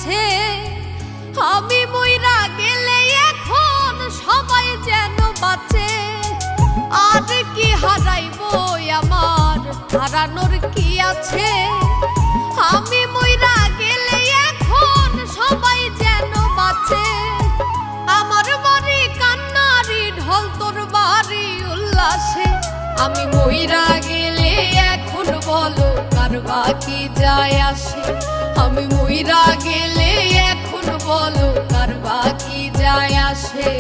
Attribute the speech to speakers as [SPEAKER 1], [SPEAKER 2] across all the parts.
[SPEAKER 1] আছে। আমি মইরা গেলে এখন সবাই যেন বাঁচে। আর কি হারাইবো আমার, হারানোর কি আছে। আমি মইরা গেলে এখন সবাই যেন বাঁচে। আমার বাড়ি কান্নারি ঢল, তোর বাড়ি উল্লাসে। আমি মইরা গেলে এখন বলো কার বাকি যায় আসে। আমি মইরা গেলে এখন বলো কার বাকি যায় আসে।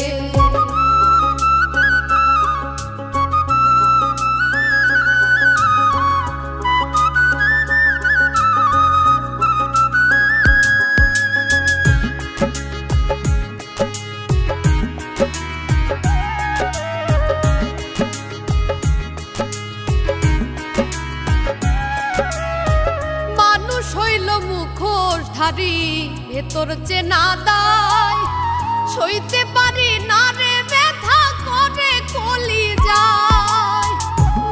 [SPEAKER 1] মুখোশধারী ভেতর চেনা দায়, সইতে পারি না রে ব্যথা করে কলি যায়।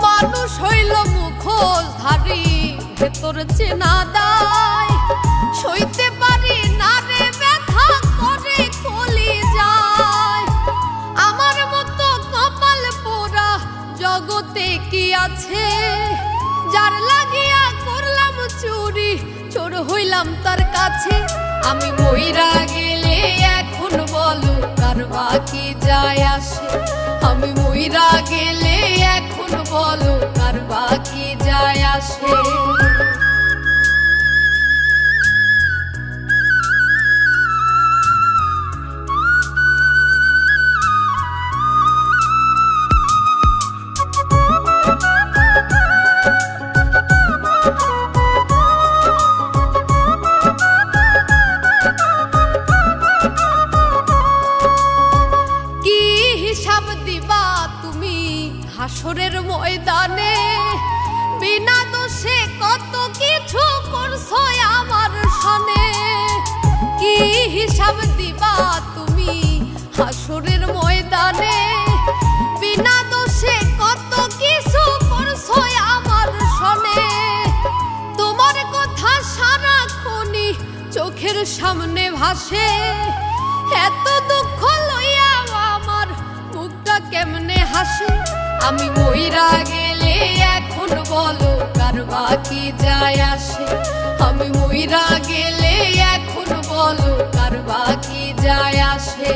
[SPEAKER 1] মানুষ হইল মুখোশধারী ভেতর চেনা দায়, সইতে পারি না রে ব্যথা করে কলি যায়। আমার মতো কপাল পোড়া জগতে কি আছে, যার লাগিয়া করলাম চুরি, চোর হইলাম তার কাছে। আমি মইরা গেলে এখন বলো কার বাকি যায় আসে। আমি মইরা গেলে এখন বলো কার বাকি যায় আসে। হাসরের ময়দানে বিনা দোষে কত কিছু করছো আমার সনে। কি হিসাব দিবা তুমি হাসরের ময়দানে, বিনা দোষে কত কিছু করছো আমার সনে। তোমার কথা সারাক্ষণই চোখের সামনে ভাসে। এত দুঃখ লইয়া আমার মুখটা কেমনে হাসে। আমি মইরা গেলে এখন বলো কার বাকি যায় আসে। আমি মইরা গেলে এখন বলো কার বাকি যায় আসে।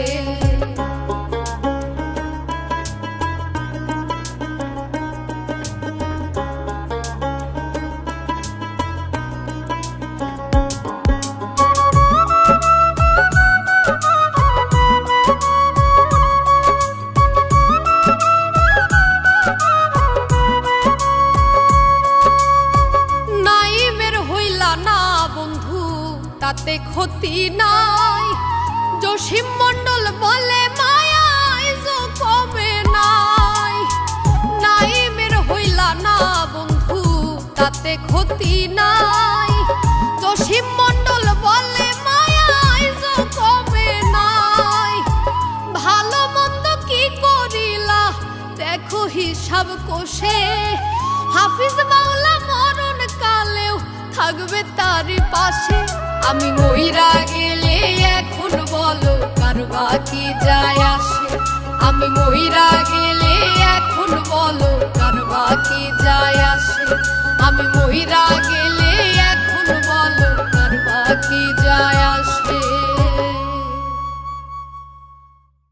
[SPEAKER 1] তাতে ক্ষতি নাই, জসিম মণ্ডল বলে মায়ায় কমে নাই। নাইমের হইলা না বন্ধু তাতে ক্ষতি নাই, জসিম মণ্ডল বলে মায়ায় কমে নাই। ভালো মন্দ কি করিলা দেখো হিসাব কষে। হাফিজ মাওলা মরণ কালেও থাকবে তারই পাশে। আমি মইরা গেলে এখন বলো কার বাকি যায় আসে। আমি মইরা গেলে এখন বলো কার বাকি যায় আসে। আমি মইরা গেলে